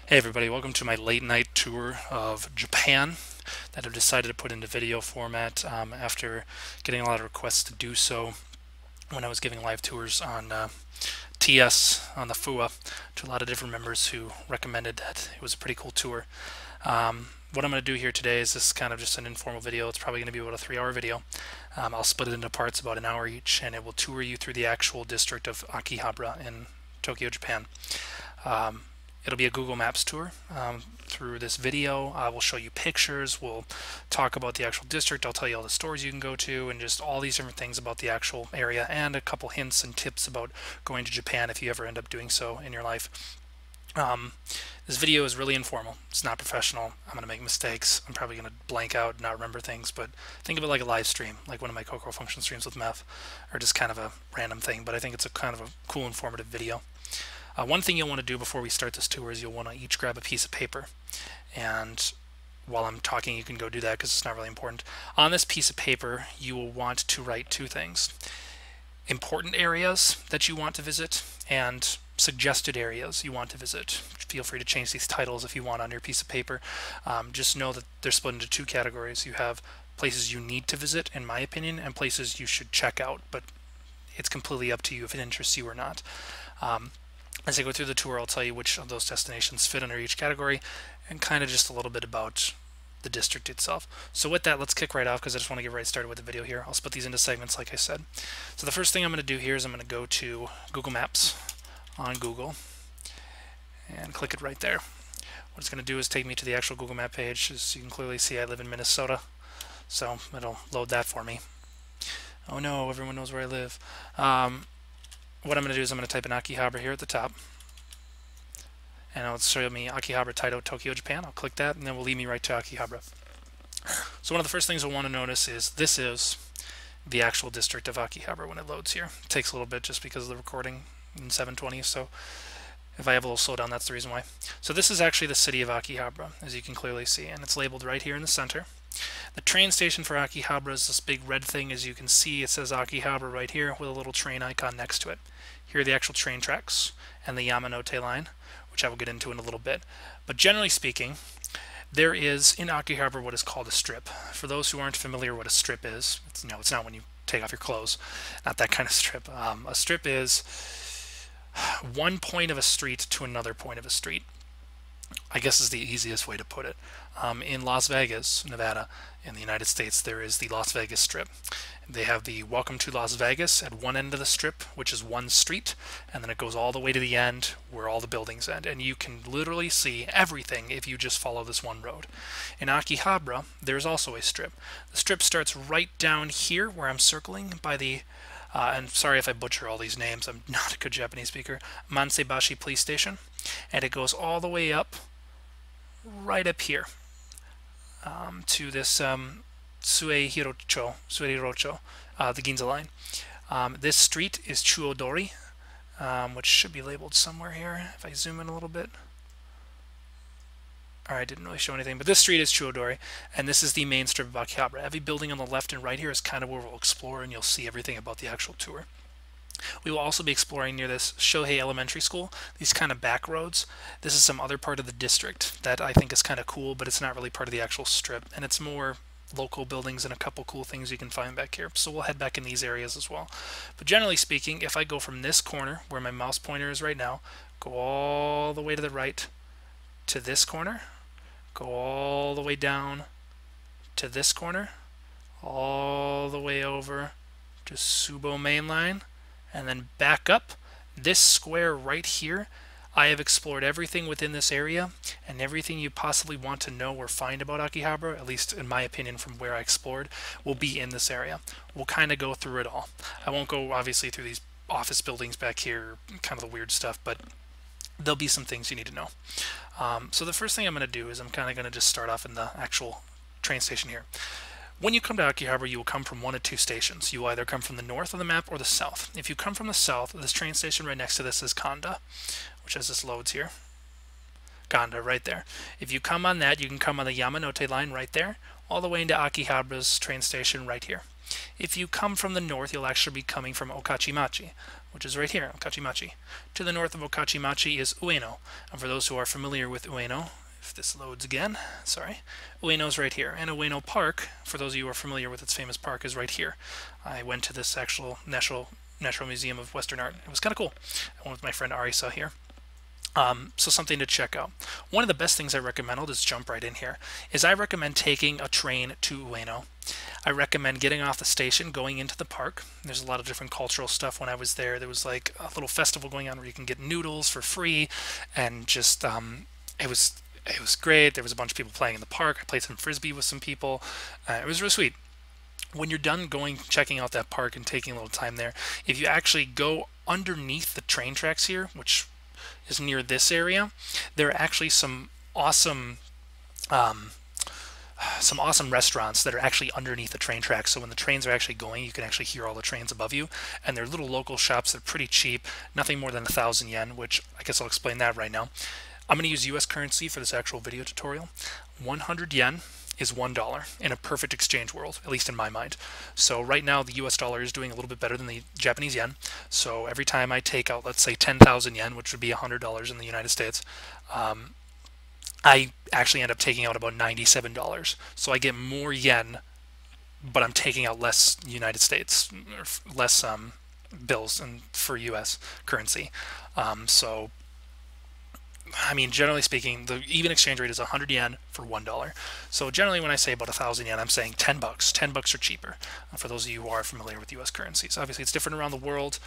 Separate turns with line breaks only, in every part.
Hey everybody, welcome to my late night tour of Japan that I've decided to put into video format after getting a lot of requests to do so when I was giving live tours on TS on the FUA to a lot of different members who recommended that it was a pretty cool tour. What I'm going to do here today is this kind of just an informal video. It's probably going to be about a 3-hour video. I'll split it into parts about an hour each, and it will tour you through the actual district of Akihabara in Tokyo, Japan. It'll be a Google Maps tour through this video. I will show you pictures. We'll talk about the actual district. I'll tell you all the stores you can go to and just all these different things about the actual area and a couple hints and tips about going to Japan if you ever end up doing so in your life. This video is really informal. It's not professional. I'm going to make mistakes. I'm probably going to blank out and not remember things, but think of it like a live stream, like one of my Coco Function streams with Meth, or just kind of a random thing, but I think it's a kind of a cool, informative video. One thing you'll want to do before we start this tour is you'll want to each grab a piece of paper, and while I'm talking you can go do that because it's not really important. On this piece of paper you will want to write two things: important areas that you want to visit and suggested areas you want to visit. Feel free to change these titles if you want on your piece of paper. Just know that they're split into two categories. You have places you need to visit, in my opinion, and places you should check out, but it's completely up to you if it interests you or not. As I go through the tour, I'll tell you which of those destinations fit under each category and kind of just a little bit about the district itself. So with that, let's kick right off because I just want to get right started with the video here. I'll split these into segments like I said. So the first thing I'm going to do here is I'm going to go to Google Maps on Google and click it right there. What it's going to do is take me to the actual Google Map page. As you can clearly see, I live in Minnesota, so it'll load that for me. Oh no, everyone knows where I live. What I'm going to do is I'm going to type in Akihabara here at the top, and it'll show me Akihabara, Taito, Tokyo, Japan. I'll click that, and then will lead me right to Akihabara. So one of the first things I want to notice is this is the actual district of Akihabara when it loads here. It takes a little bit just because of the recording in 720, so if I have a little slowdown, that's the reason why. So this is actually the city of Akihabara, as you can clearly see, and it's labeled right here in the center. The train station for Akihabara is this big red thing. As you can see, it says Akihabara right here with a little train icon next to it. Here are the actual train tracks and the Yamanote line, which I will get into in a little bit. But generally speaking, there is in Akihabara what is called a strip. For those who aren't familiar what a strip is, it's not when you take off your clothes, not that kind of strip. A strip is one point of a street to another point of a street, I guess is the easiest way to put it. In Las Vegas, Nevada, in the United States, there is the Las Vegas Strip. They have the Welcome to Las Vegas at one end of the strip, which is one street, and then it goes all the way to the end where all the buildings end. And you can literally see everything if you just follow this one road. In Akihabara, there's also a strip. The strip starts right down here where I'm circling by the and sorry if I butcher all these names, I'm not a good Japanese speaker, Mansebashi Police Station, and it goes all the way up, right up here, to this Sueihirocho, the Ginza line. This street is Chuodori, which should be labeled somewhere here, if I zoom in a little bit. Alright, didn't really show anything, but this street is Chuodori, and this is the main strip of Akihabara. Every building on the left and right here is kind of where we'll explore, and you'll see everything about the actual tour. We will also be exploring near this Shohei Elementary School, these kind of back roads. This is some other part of the district that I think is kind of cool, but it's not really part of the actual strip, and it's more local buildings and a couple cool things you can find back here. So we'll head back in these areas as well. But generally speaking, if I go from this corner, where my mouse pointer is right now, go all the way to the right to this corner, go all the way down to this corner, all the way over to Subo Main Line, and then back up. This square right here, I have explored everything within this area, and everything you possibly want to know or find about Akihabara, at least in my opinion from where I explored, will be in this area. We'll kind of go through it all. I won't go obviously through these office buildings back here, kind of the weird stuff, but there'll be some things you need to know. So the first thing I'm going to do is I'm kind of going to just start off in the actual train station here. When you come to Akihabara, you will come from one of two stations. You will either come from the north of the map or the south. If you come from the south, this train station right next to this is Kanda, which as this loads here. Kanda, right there. If you can come on the Yamanote line right there, all the way into Akihabara's train station right here. If you come from the north, you'll actually be coming from Okachimachi, which is right here, Okachimachi. To the north of Okachimachi is Ueno. And for those who are familiar with Ueno, if this loads again, sorry, Ueno's right here. And Ueno Park, for those of you who are familiar with its famous park, is right here. I went to this actual Natural Museum of Western Art. It was kind of cool. I went with my friend Arisa here. So something to check out. One of the best things I recommend, I'll just jump right in here, is I recommend taking a train to Ueno. I recommend getting off the station, going into the park. There's a lot of different cultural stuff when I was there. There was like a little festival going on where you can get noodles for free, and just it was great. There was a bunch of people playing in the park. I played some frisbee with some people. It was really sweet. When you're done checking out that park and taking a little time there, if you actually go underneath the train tracks here, which is near this area, there are actually some awesome restaurants that are actually underneath the train tracks. So when the trains are actually going, you can actually hear all the trains above you. And they're little local shops that are pretty cheap, nothing more than 1,000 yen, which I guess I'll explain that right now. I'm going to use US currency for this actual video tutorial. 100 yen is $1 in a perfect exchange world, at least in my mind. So right now the US dollar is doing a little bit better than the Japanese yen. So every time I take out, let's say 10,000 yen, which would be $100 in the United States, I actually end up taking out about $97. So I get more yen, but I'm taking out less United States, or less bills for US currency. So I mean, generally speaking, the even exchange rate is 100 yen for $1. So generally when I say about 1,000 yen, I'm saying 10 bucks. 10 bucks or cheaper, for those of you who are familiar with US currencies. Obviously, it's different around the world,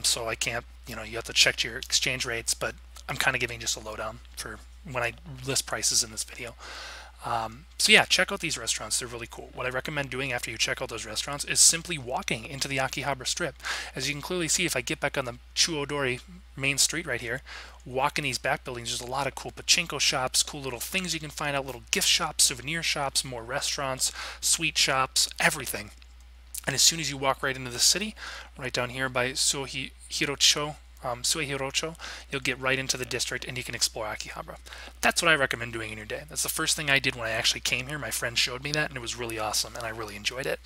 so I can't, you have to check your exchange rates, but I'm kind of giving just a lowdown for when I list prices in this video. So yeah, check out these restaurants. They're really cool. What I recommend doing after you check out those restaurants is simply walking into the Akihabara strip. As you can clearly see, if I get back on the Chuodori main street right here, walk in these back buildings, there's a lot of cool pachinko shops, cool little things you can find out, little gift shops, souvenir shops, more restaurants, sweet shops, everything. And as soon as you walk right into the city, right down here by Suehirocho, you'll get right into the district and you can explore Akihabara. That's what I recommend doing in your day. That's the first thing I did when I actually came here. My friend showed me that and it was really awesome and I really enjoyed it.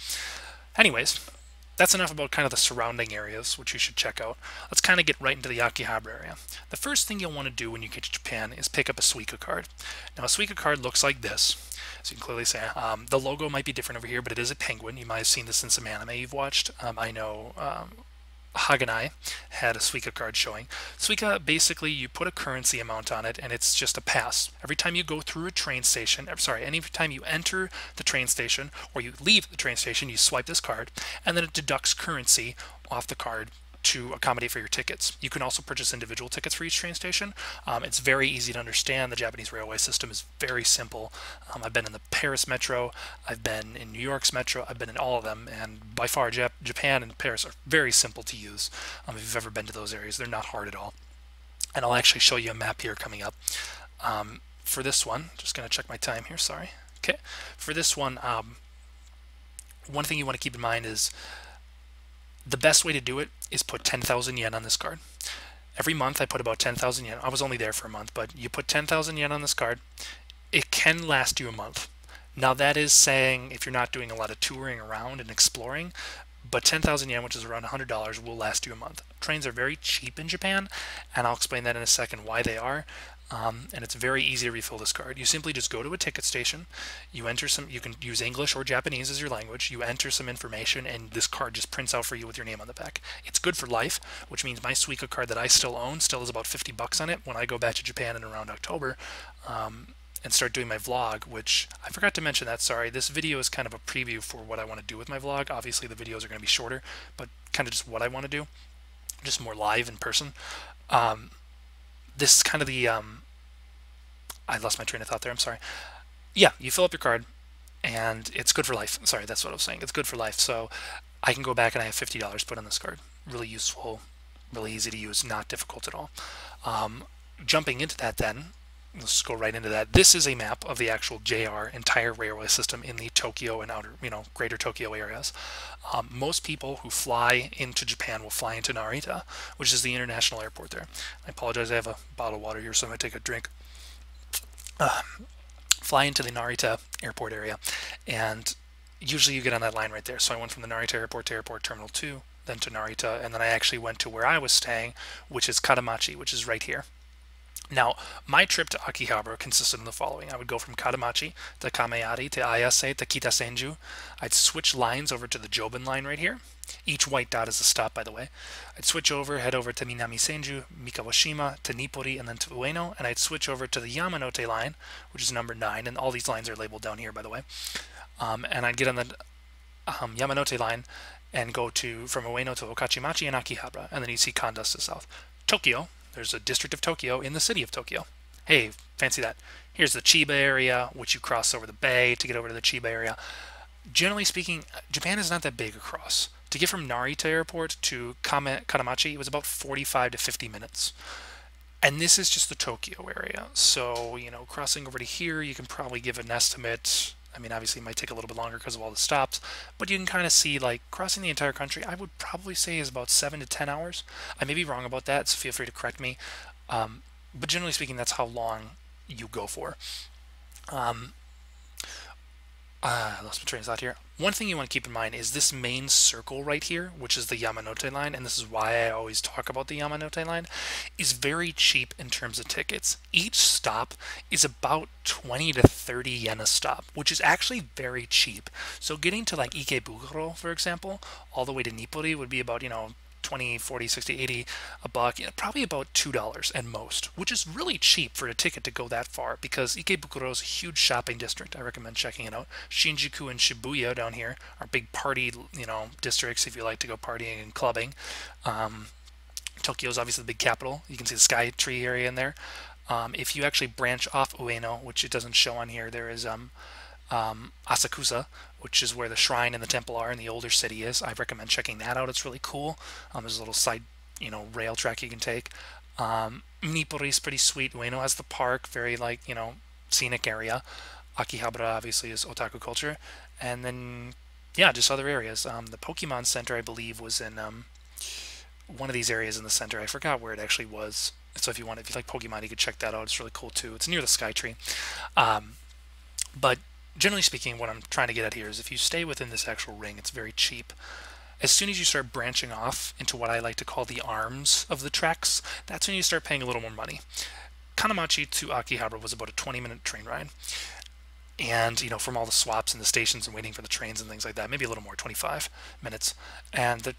Anyways, that's enough about kind of the surrounding areas, which you should check out. Let's kind of get right into the Akihabara area. The first thing you'll want to do when you get to Japan is pick up a Suica card. Now a Suica card looks like this. So you can clearly say the logo might be different over here, but it is a penguin. You might have seen this in some anime you've watched. I know Haganai had a Suica card showing. Suica, basically you put a currency amount on it and it's just a pass. Every time you go through a train station, any time you enter the train station or you leave the train station, you swipe this card and then it deducts currency off the card to accommodate for your tickets. You can also purchase individual tickets for each train station. It's very easy to understand. The Japanese railway system is very simple. I've been in the Paris Metro, I've been in New York's Metro, I've been in all of them, and by far Japan and Paris are very simple to use. If you've ever been to those areas, they're not hard at all. And I'll actually show you a map here coming up. For this one, just going to check my time here, sorry. Okay, for this one, one thing you want to keep in mind is the best way to do it is put 10,000 yen on this card. Every month I put about 10,000 yen. I was only there for a month, but you put 10,000 yen on this card. It can last you a month. Now that is saying if you're not doing a lot of touring around and exploring, but 10,000 yen, which is around $100, will last you a month. Trains are very cheap in Japan, and I'll explain that in a second why they are. And it's very easy to refill this card. You simply just go to a ticket station, you enter you can use English or Japanese as your language, you enter some information, and this card just prints out for you with your name on the back. It's good for life, which means my Suica card that I still own still has about 50 bucks on it when I go back to Japan in around October and start doing my vlog, which I forgot to mention that, sorry. This video is kind of a preview for what I want to do with my vlog. Obviously the videos are going to be shorter, but kind of just what I want to do, just more live in person. This is kind of the I lost my train of thought there, I'm sorry. Yeah, you fill up your card and it's good for life. Sorry, that's what I was saying. It's good for life. So I can go back and I have $50 put on this card. Really useful, really easy to use, not difficult at all. Jumping into that then, let's go right into that. This is a map of the actual JR entire railway system in the Tokyo and outer, greater Tokyo areas. Most people who fly into Japan will fly into Narita, which is the international airport there. I apologize, I have a bottle of water here, so I'm going to take a drink. Fly into the Narita Airport area, and usually you get on that line right there. So I went from the Narita Airport to Airport Terminal 2, then to Narita, and then I actually went to where I was staying, which is Kadamachi, which is right here. Now, my trip to Akihabara consisted of the following. I would go from Kadamachi to Kameyari to Ayase to Kitasenju. I'd switch lines over to the Jobin line right here. Each white dot is a stop, by the way. I'd switch over, head over to Minami Senju, Mikawashima, to Nippori, and then to Ueno, and I'd switch over to the Yamanote line, which is number 9, and all these lines are labeled down here, by the way. And I'd get on the Yamanote line and go from Ueno to Okachimachi and Akihabara, and then you see Kandas to the south. Tokyo, there's a district of Tokyo in the city of Tokyo. Hey, fancy that. Here's the Chiba area, which you cross over the bay to get over to the Chiba area. Generally speaking, Japan is not that big across. To get from Narita Airport to Kadamachi, it was about 45 to 50 minutes. And this is just the Tokyo area. So, crossing over to here, you can probably give an estimate. I mean, obviously it might take a little bit longer because of all the stops, but you can kind of see, like, crossing the entire country, I would probably say is about 7 to 10 hours. I may be wrong about that, so feel free to correct me. But generally speaking, that's how long you go for. I lost my train of thought here. One thing you want to keep in mind is this main circle right here, which is the Yamanote line, and this is why I always talk about the Yamanote line, is very cheap in terms of tickets. Each stop is about 20 to 30 yen a stop, which is actually very cheap. So getting to like Ikebukuro, for example, all the way to Nippori would be about, 20, 40, 60, 80, a buck, probably about $2 at most, which is really cheap for a ticket to go that far because Ikebukuro is a huge shopping district. I recommend checking it out. Shinjuku and Shibuya down here are big party, districts if you like to go partying and clubbing. Tokyo is obviously the big capital. You can see the Sky Tree area in there. If you actually branch off Ueno, which it doesn't show on here, there is Asakusa, which is where the shrine and the temple are and the older city is. I recommend checking that out. It's really cool. There's a little side, rail track you can take. Nippori is pretty sweet. Ueno has the park, very scenic area. Akihabara obviously is otaku culture, and then just other areas. The Pokemon Center, I believe, was in one of these areas in the center. I forgot where it actually was. So if you like Pokemon, you could check that out. It's really cool too. It's near the Sky Tree. But generally speaking, what I'm trying to get at here is if you stay within this actual ring, it's very cheap. As soon as you start branching off into what I like to call the arms of the tracks, that's when you start paying a little more money. Kanamachi to Akihabara was about a 20-minute train ride. And, from all the swaps and the stations and waiting for the trains and things like that, maybe a little more, 25 minutes. And the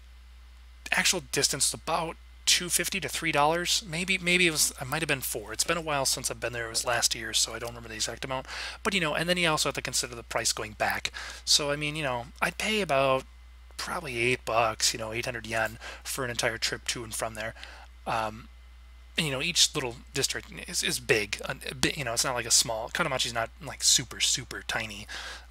actual distance is about $2.50 to $3. Maybe it might have been $4. It's been a while since I've been there. It was last year, so I don't remember the exact amount. But and then you also have to consider the price going back. So I mean, I'd pay about probably $8, 800 yen for an entire trip to and from there. And each little district is big. It's not like a small. Kanamachi's not like super tiny.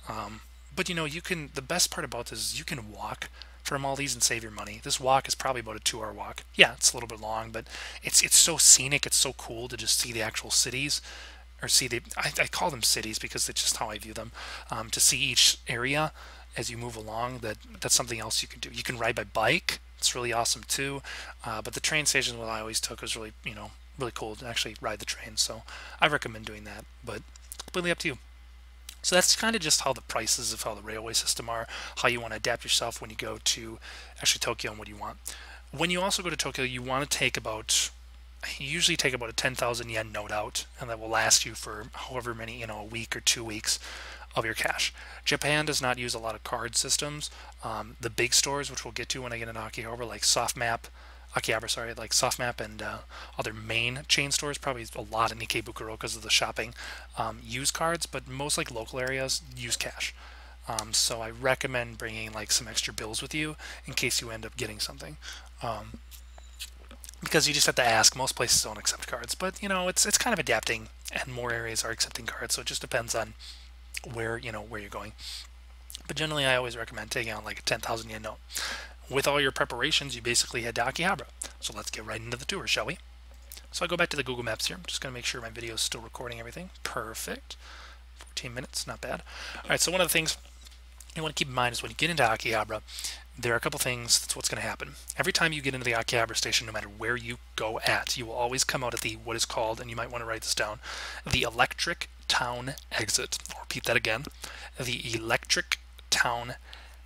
But the best part about this is you can walk from all these and save your money. This walk is probably about a 2-hour walk. Yeah, it's a little bit long, but it's so scenic. It's so cool to just see the actual cities, or see I call them cities because it's just how I view them. To see each area as you move along, that's something else you can do. You can ride by bike. It's really awesome too. But the train station what I always took was really really cool to actually ride the train. So I recommend doing that, but completely up to you. So that's kind of just how the prices of how the railway system are, how you want to adapt yourself when you go to actually Tokyo and what you want. When you also go to Tokyo, you want to usually take about a 10,000 yen note out, and that will last you for however many, a week or 2 weeks of your cash. Japan does not use a lot of card systems. The big stores, which we'll get to when I get into Akihabara, like Softmap and other main chain stores, probably a lot in Ikebukuro because of the shopping, use cards, but most local areas use cash. So I recommend bringing some extra bills with you in case you end up getting something. Because you just have to ask. Most places don't accept cards, but it's kind of adapting, and more areas are accepting cards, so it just depends on where you're going. But generally, I always recommend taking out like a 10,000 yen note. With all your preparations, you basically head to Akihabara. So let's get right into the tour, shall we? So I go back to the Google Maps here. I'm just going to make sure my video is still recording everything. Perfect. 14 minutes, not bad. All right, so one of the things you want to keep in mind is when you get into Akihabara, there are a couple things that's what's going to happen. Every time you get into the Akihabara station, no matter where you go at, you will always come out at the what is called, and you might want to write this down, the electric town exit. I'll repeat that again. The electric town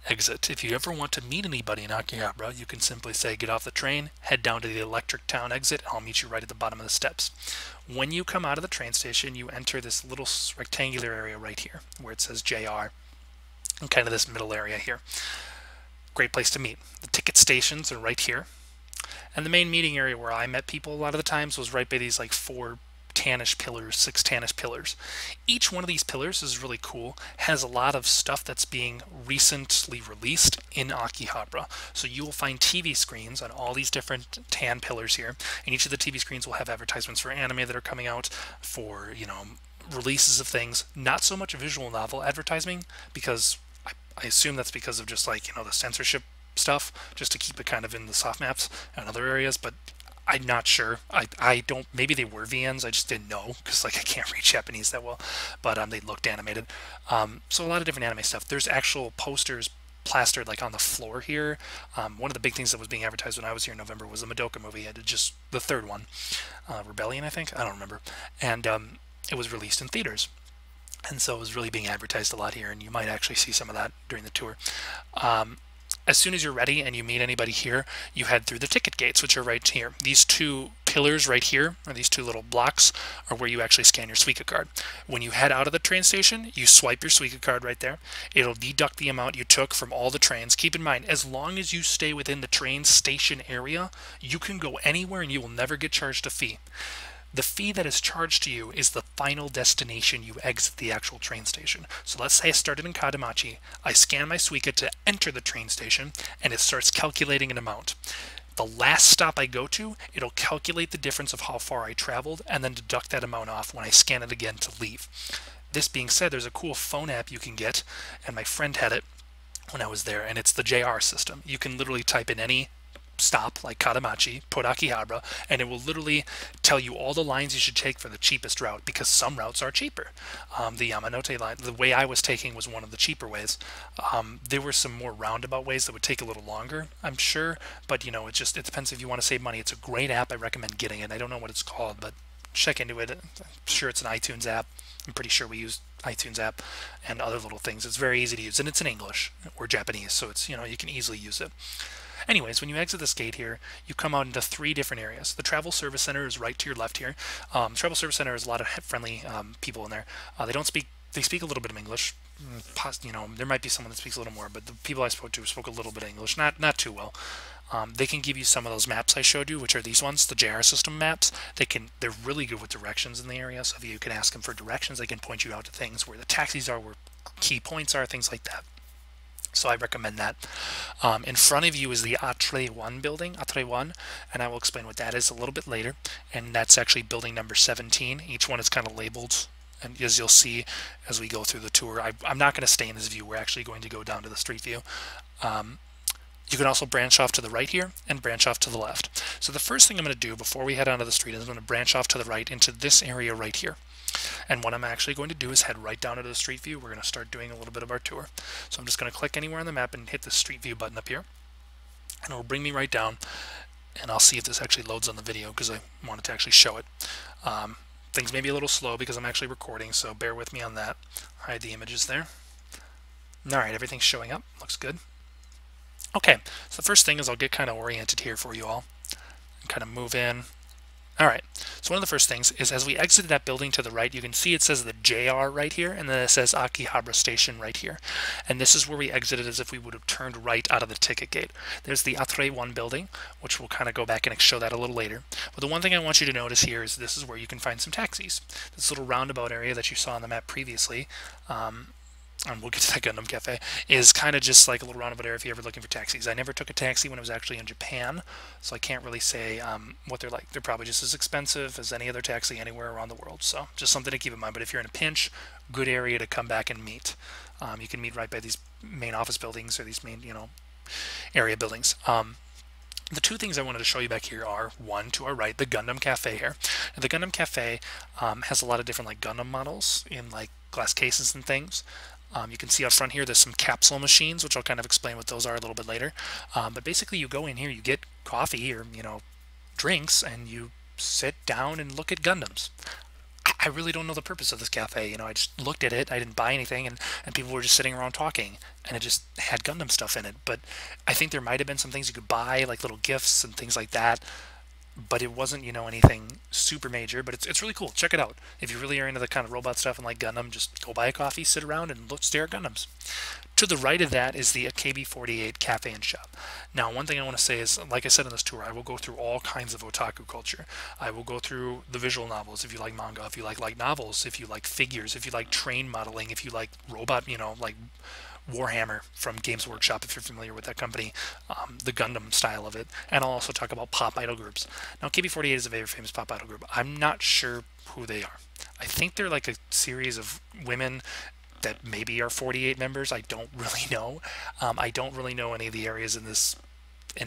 exit. If you ever want to meet anybody in Akihabara, you can simply say, get off the train, head down to the electric town exit, and I'll meet you right at the bottom of the steps. When you come out of the train station, you enter this little rectangular area right here where it says JR, and kind of this middle area here. Great place to meet. The ticket stations are right here. And the main meeting area where I met people a lot of the times was right by these like 4 tannish pillars, 6 tannish pillars. Each one of these pillars is really cool, has a lot of stuff that's being recently released in Akihabara. So you will find TV screens on all these different tan pillars here, and each of the TV screens will have advertisements for anime that are coming out, for, you know, releases of things. Not so much visual novel advertising, because I assume that's because of just like, you know, the censorship stuff, just to keep it kind of in the soft maps and other areas, but I'm not sure. I don't, maybe they were VNs, I just didn't know, because like I can't read Japanese that well, but they looked animated. So a lot of different anime stuff. There's actual posters plastered like on the floor here. One of the big things that was being advertised when I was here in November was the Madoka movie. I did just the 3rd one, Rebellion, I think, I don't remember, and it was released in theaters, and so it was really being advertised a lot here, and you might actually see some of that during the tour. As soon as you're ready and you meet anybody here, you head through the ticket gates, which are right here. These 2 pillars right here, or these 2 little blocks, are where you actually scan your Suica card. When you head out of the train station, you swipe your Suica card right there. It'll deduct the amount you took from all the trains. Keep in mind, as long as you stay within the train station area, you can go anywhere and you will never get charged a fee. The fee that is charged to you is the final destination you exit the actual train station. So let's say I started in Kadamachi, I scan my Suica to enter the train station, and it starts calculating an amount. The last stop I go to, it'll calculate the difference of how far I traveled and then deduct that amount off when I scan it again to leave. This being said, there's a cool phone app you can get, and my friend had it when I was there, and it's the JR system. You can literally type in any stop like Kadamachi, put Akihabara, and it will literally tell you all the lines you should take for the cheapest route, because some routes are cheaper. The Yamanote line, the way I was taking, was one of the cheaper ways. There were some more roundabout ways that would take a little longer, I'm sure, but you know, it depends if you want to save money. It's a great app. I recommend getting it. I don't know what it's called, but check into it. I'm sure it's an iTunes app. I'm pretty sure we use iTunes app and other little things. It's very easy to use, and it's in English or Japanese, so it's, you know, you can easily use it. Anyways, when you exit this gate here, you come out into 3 different areas. The Travel Service Center is right to your left here. The Travel Service Center has a lot of friendly people in there. They speak a little bit of English. You know, there might be someone that speaks a little more, but the people I spoke to spoke a little bit of English, not too well. They can give you some of those maps I showed you, which are these ones, the JR system maps. They're really good with directions in the area, so if you can ask them for directions, they can point you out to things where the taxis are, where key points are, things like that. So I recommend that. In front of you is the Atre 1 building, Atre 1, and I will explain what that is a little bit later. And that's actually building number 17. Each one is kind of labeled, and as you'll see as we go through the tour, I'm not going to stay in this view. We're actually going to go down to the street view. You can also branch off to the right here and branch off to the left. So the first thing I'm going to do before we head onto the street is I'm going to branch off to the right into this area right here. And what I'm actually going to do is head right down into the street view. We're going to start doing a little bit of our tour. So I'm just going to click anywhere on the map and hit the street view button up here. And it'll bring me right down. And I'll see if this actually loads on the video, because I wanted to actually show it. Things may be a little slow because I'm actually recording, so bear with me on that. Hide the images there. Alright, everything's showing up. Looks good. Okay, so the first thing is I'll get kind of oriented here for you all. And kind of move in. Alright, so one of the first things is as we exit that building to the right, you can see it says the JR right here, and then it says Akihabara Station right here. And this is where we exited as if we would have turned right out of the ticket gate. There's the Atre 1 building, which we'll kind of go back and show that a little later. But the one thing I want you to notice here is this is where you can find some taxis. This little roundabout area that you saw on the map previously, and we'll get to that Gundam Cafe, is kind of just like a little roundabout area if you're ever looking for taxis. I never took a taxi when I was actually in Japan, so I can't really say what they're like. They're probably just as expensive as any other taxi anywhere around the world, so just something to keep in mind. But if you're in a pinch, good area to come back and meet. You can meet right by these main office buildings or these main, area buildings. The 2 things I wanted to show you back here are, one, to our right, the Gundam Cafe here. And the Gundam Cafe has a lot of different like Gundam models in like glass cases and things. You can see up front here there's some capsule machines, which I'll kind of explain what those are a little bit later. But basically you go in here, you get coffee or drinks, and you sit down and look at Gundams. I really don't know the purpose of this cafe. You know, I just looked at it, I didn't buy anything, and people were just sitting around talking, and it just had Gundam stuff in it. But I think there might have been some things you could buy, like little gifts and things like that. But it wasn't, you know, anything super major. But it's really cool. Check it out. If you really are into the kind of robot stuff and like Gundam, just go buy a coffee, sit around, and look, stare at Gundams. To the right of that is the AKB48 Cafe and Shop. Now, one thing I want to say is, like I said in this tour, I will go through all kinds of otaku culture. I will go through the visual novels, if you like manga, if you like light novels, if you like figures, if you like train modeling, if you like robot, you know, like Warhammer from Games Workshop, if you're familiar with that company, the Gundam style of it. And I'll also talk about pop idol groups. Now, KB48 is a very famous pop idol group. I'm not sure who they are. I think they're like a series of women that maybe are 48 members. I don't really know. I don't really know any of the areas in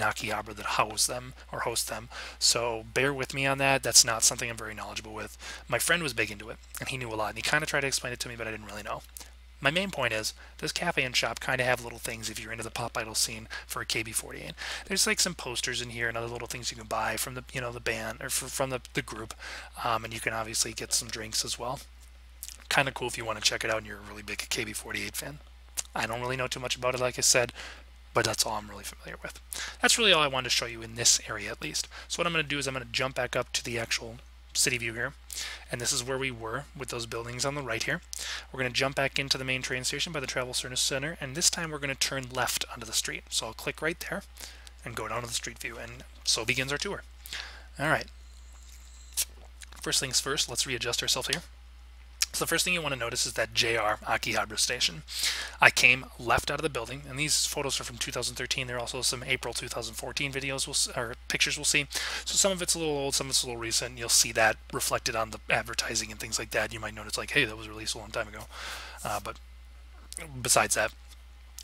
Akihabara that house them or host them. So bear with me on that. That's not something I'm very knowledgeable with. My friend was big into it, and he knew a lot, and he kind of tried to explain it to me, but I didn't really know. My main point is, this cafe and shop kind of have little things if you're into the pop idol scene for a KB48. There's like some posters in here and other little things you can buy from the, you know, the band or from the group, and you can obviously get some drinks as well. Kind of cool if you want to check it out and you're a really big KB48 fan. I don't really know too much about it, like I said, but that's all I'm really familiar with. That's really all I wanted to show you in this area, at least. So what I'm going to do is I'm going to jump back up to the actual city view here, and this is where we were with those buildings on the right here. We're going to jump back into the main train station by the Travel Service Center, and this time we're going to turn left onto the street. So I'll click right there and go down to the street view, and so begins our tour. All right. First things first, let's readjust ourselves here. So the first thing you want to notice is that JR Akihabara station. I came left out of the building, and these photos are from 2013. There are also some April 2014 videos or pictures we'll see. So some of it's a little old, some of it's a little recent. You'll see that reflected on the advertising and things like that. You might notice like, hey, that was released a long time ago. But besides that,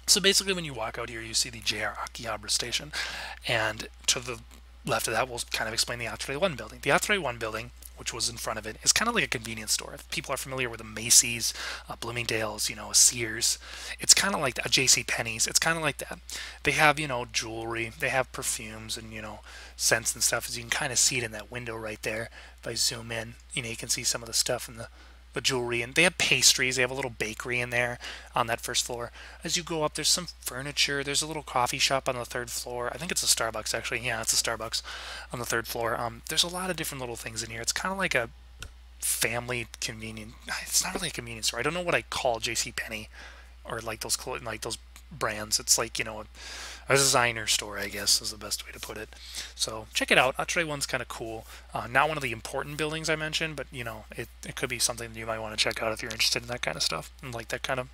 so basically when you walk out here, you see the JR Akihabara station, and to the left of that, we'll kind of explain the Atre 1 building. The Atre 1 building, which was in front of it, is kind of like a convenience store. If people are familiar with a Macy's, Bloomingdale's, you know, a Sears, it's kind of like a J.C. Penney's. It's kind of like that. They have, you know, jewelry, they have perfumes and, you know, scents and stuff. As you can kind of see it in that window right there. If I zoom in, you know, you can see some of the stuff in the jewelry, and they have pastries. They have a little bakery in there on that first floor. As you go up, there's some furniture. There's a little coffee shop on the third floor. I think it's a Starbucks, actually. Yeah, it's a Starbucks on the third floor. There's a lot of different little things in here. It's kind of like a family convenience. It's not really a convenience store. I don't know what I call JCPenney or like those brands. It's like, you know, a designer store, I guess, is the best way to put it. So check it out. Atre 1's kind of cool. Not one of the important buildings I mentioned, but, you know, it could be something that you might want to check out if you're interested in that kind of stuff. And like that kind of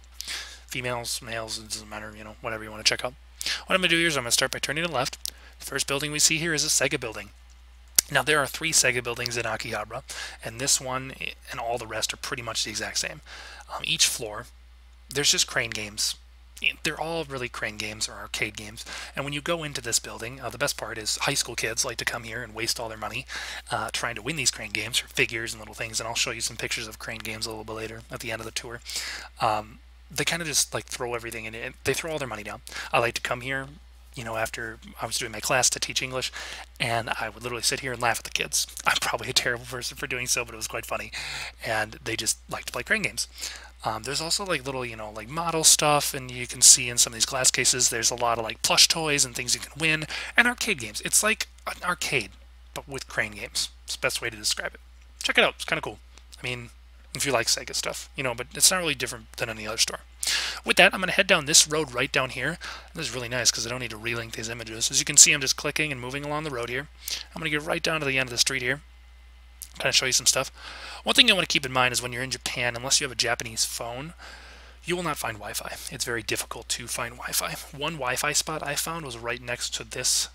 females, males, it doesn't matter, you know, whatever you want to check out. What I'm going to do here is I'm going to start by turning to the left. The first building we see here is a Sega Building. Now, there are 3 Sega buildings in Akihabara, and this one and all the rest are pretty much the exact same. Each floor, there's just crane games. They're all really crane games or arcade games. And when you go into this building, the best part is high school kids like to come here and waste all their money trying to win these crane games for figures and little things. And I'll show you some pictures of crane games a little bit later at the end of the tour. They kind of just like throw everything in it. They throw all their money down. I like to come here, you know, after I was doing my class to teach English, and I would literally sit here and laugh at the kids. I'm probably a terrible person for doing so, but it was quite funny. And they just like to play crane games. There's also like little, you know, like model stuff, and you can see in some of these glass cases, there's a lot of like plush toys and things you can win, and arcade games. It's like an arcade, but with crane games. It's the best way to describe it. Check it out. It's kind of cool. I mean, if you like Sega stuff, you know, but it's not really different than any other store. With that, I'm going to head down this road right down here. This is really nice because I don't need to relink these images. As you can see, I'm just clicking and moving along the road here. I'm going to get right down to the end of the street here. Kind of show you some stuff. One thing I want to keep in mind is when you're in Japan, unless you have a Japanese phone, you will not find Wi-Fi. It's very difficult to find Wi-Fi. One Wi-Fi spot I found was right next to this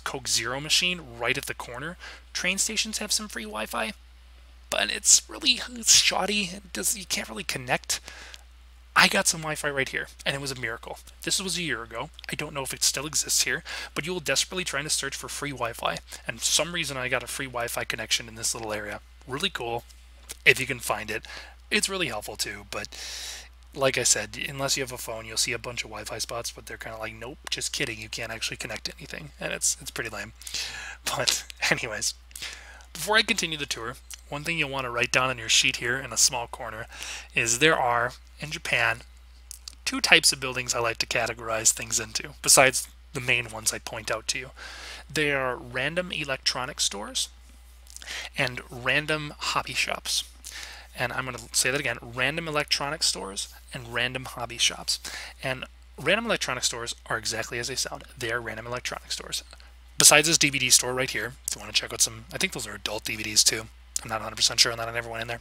Coke Zero machine, right at the corner. Train stations have some free Wi-Fi, but it's shoddy. You can't really connect. I got some Wi-Fi right here, and it was a miracle. This was a year ago. I don't know if it still exists here, but you will desperately trying to search for free Wi-Fi, and for some reason I got a free Wi-Fi connection in this little area. Really cool, if you can find it. It's really helpful too, but like I said, unless you have a phone, you'll see a bunch of Wi-Fi spots, but they're kind of like, nope, just kidding, you can't actually connect to anything, and it's pretty lame. But anyways, before I continue the tour, one thing you'll want to write down on your sheet here in a small corner is there are, in Japan, two types of buildings I like to categorize things into, besides the main ones I point out to you. They are random electronic stores and random hobby shops. And I'm going to say that again, random electronic stores and random hobby shops. And random electronic stores are exactly as they sound. They are random electronic stores. Besides this DVD store right here, if you want to check out some, I think those are adult DVDs too. I'm not 100% sure on that, I never went in there.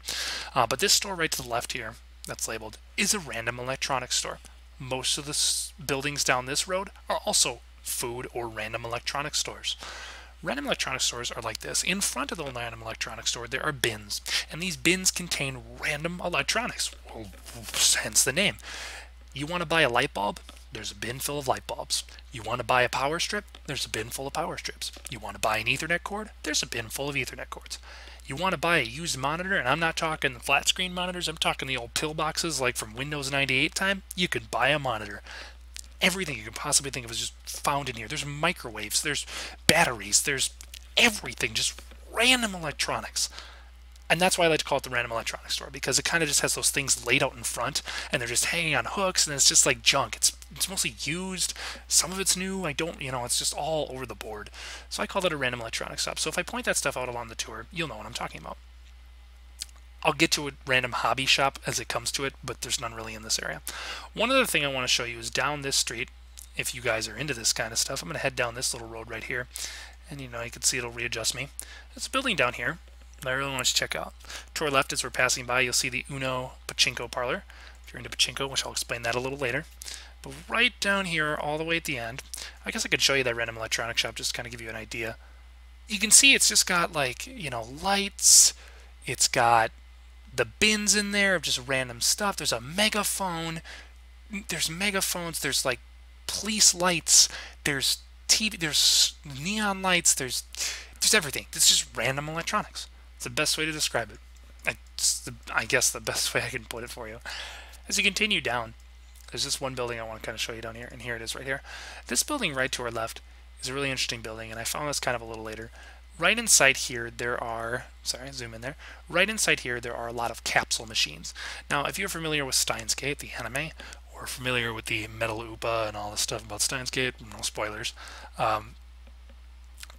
But this store right to the left here, that's labeled, is a random electronics store. Most of the buildings down this road are also food or random electronics stores. Random electronics stores are like this. In front of the random electronics store, there are bins, and these bins contain random electronics, well, hence the name. You want to buy a light bulb? There's a bin full of light bulbs. You want to buy a power strip? There's a bin full of power strips. You want to buy an Ethernet cord? There's a bin full of Ethernet cords. You want to buy a used monitor, and I'm not talking the flat screen monitors, I'm talking the old pill boxes like from Windows 98 time, you can buy a monitor. Everything you can possibly think of is just found in here. There's microwaves, there's batteries, there's everything, just random electronics. And that's why I like to call it the random electronics store, because it kind of just has those things laid out in front, and they're just hanging on hooks, and it's just like junk. It's mostly used. Some of it's new. It's just all over the board. So I call that a random electronics shop. So if I point that stuff out along the tour, you'll know what I'm talking about. I'll get to a random hobby shop as it comes to it, but there's none really in this area. One other thing I want to show you is down this street. If you guys are into this kind of stuff, I'm going to head down this little road right here, and you can see it'll readjust me. There's a building down here that I really want you to check out. To our left, as we're passing by, you'll see the Uno Pachinko Parlor. If you're into pachinko, which I'll explain that a little later. But right down here, all the way at the end, I guess I could show you that random electronics shop just to kind of give you an idea. You can see it's just got lights. It's got the bins in there of just random stuff. There's a megaphone. There's megaphones. There's like police lights. There's TV. There's neon lights. There's everything. It's just random electronics. It's the best way to describe it. I guess the best way I can put it for you. As you continue down, there's this one building I want to kind of show you down here, and here it is right here. This building right to our left is a really interesting building, and I found this kind of a little later. Right inside here there are, zoom in there. Right inside here there are a lot of capsule machines. Now, if you're familiar with Steins Gate, the anime, or familiar with the Metal Upa and all this stuff about Steins Gate, no spoilers,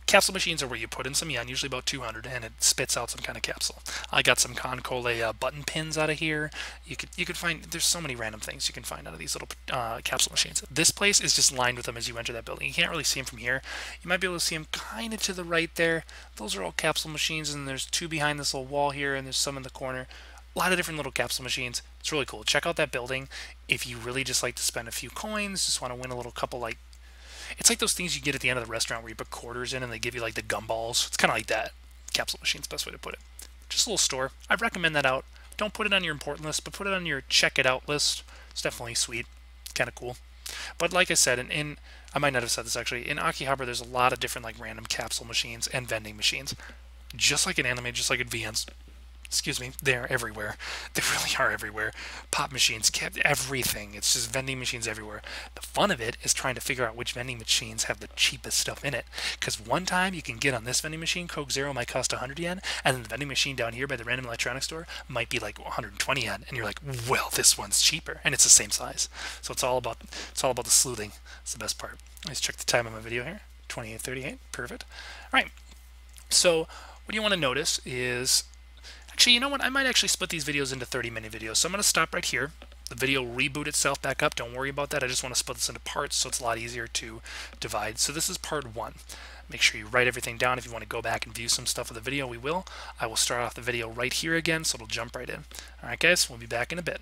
capsule machines are where you put in some yen, usually about 200, and it spits out some kind of capsule. I got some Concole button pins out of here. You could find, there's so many random things you can find out of these little capsule machines. This place is just lined with them as you enter that building. You can't really see them from here. You might be able to see them kind of to the right there. Those are all capsule machines, and there's two behind this little wall here, and there's some in the corner. A lot of different little capsule machines. It's really cool. Check out that building if you really just like to spend a few coins, just want to win a little couple it's like those things you get at the end of the restaurant where you put quarters in and they give you like the gumballs. It's kind of like that. Capsule machine's the best way to put it. Just a little store. I recommend that out. Don't put it on your important list, but put it on your check it out list. It's definitely sweet. Kind of cool. But like I said, I might not have said this actually, in Akihabara there's a lot of different like random capsule machines and vending machines. Just like in anime, just like in VNs. Excuse me, they're everywhere. They really are everywhere. Pop machines, everything. It's just vending machines everywhere. The fun of it is trying to figure out which vending machines have the cheapest stuff in it. Because one time you can get on this vending machine, Coke Zero might cost 100 yen, and then the vending machine down here by the random electronics store might be like 120 yen, and you're like, well, this one's cheaper, and it's the same size. So it's all about the sleuthing. It's the best part. Let's check the time of my video here. 28:38. Perfect. All right. So what you want to notice is, actually, you know what? I might actually split these videos into 30-minute videos. So I'm going to stop right here. The video will reboot itself back up. Don't worry about that. I just want to split this into parts so it's a lot easier to divide. So this is part 1. Make sure you write everything down. If you want to go back and view some stuff of the video, we will. I will start off the video right here again, so it'll jump right in. All right, guys, we'll be back in a bit.